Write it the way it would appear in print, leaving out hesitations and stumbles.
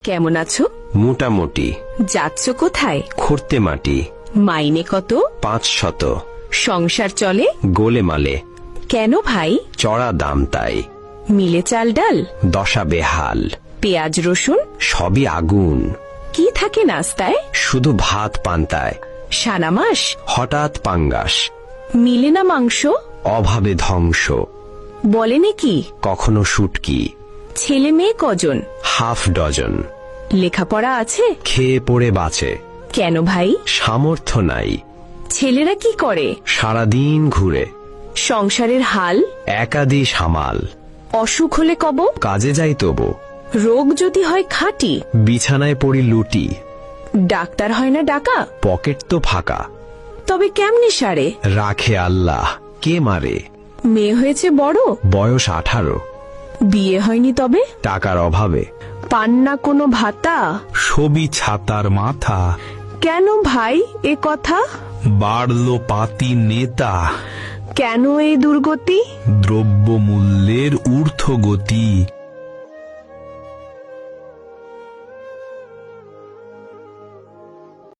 কেমন আছো? মোটামুটি। যাচ্ছ কোথায়? খুঁড়তে মাটি। মাইনে কত? 500। সংসার চলে গোলেমালে। কেন ভাই? চড়া দাম তাই। মিলে চাল ডাল? দশা বেহাল। পেঁয়াজ রসুন? সবই আগুন। কি থাকে নাস্তায়? শুধু ভাত পান্তায়। সারা মাস? হঠাৎ পাঙ্গাস। মিলে না মাংস? অভাবে ধ্বংস। বলেনি কি? কখনো শুটকি। ছেলে মেয়ে কজন? Half dozen. লেখাপড়া আছে? খেয়ে পড়ে বাঁচে। কেন ভাই? সামর্থ্য নাই। ছেলেরা কি করে? সারাদিন ঘুরে। সংসারের হাল? একাদি সামাল। অসুখ হলে কব? কাজে যাই তবু। রোগ যদি হয় খাঁটি? বিছানায় পড়ি লুটি। ডাক্তার হয় না ডাকা? পকেট তো ফাঁকা। তবে কেমনে সারে? রাখে আল্লাহ, কে মারে? মেয়ে হয়েছে বড়? বয়স 18। বিয়ে হয়নি তবে? টাকার অভাবে। পান না কোনো ভাতা? ছবি ছাতার মাথা। কেন ভাই এ কথা? বাড়লো পাতি নেতা। কেন এই দুর্গতি? দ্রব্যমূল্যের ঊর্ধ্বগতি।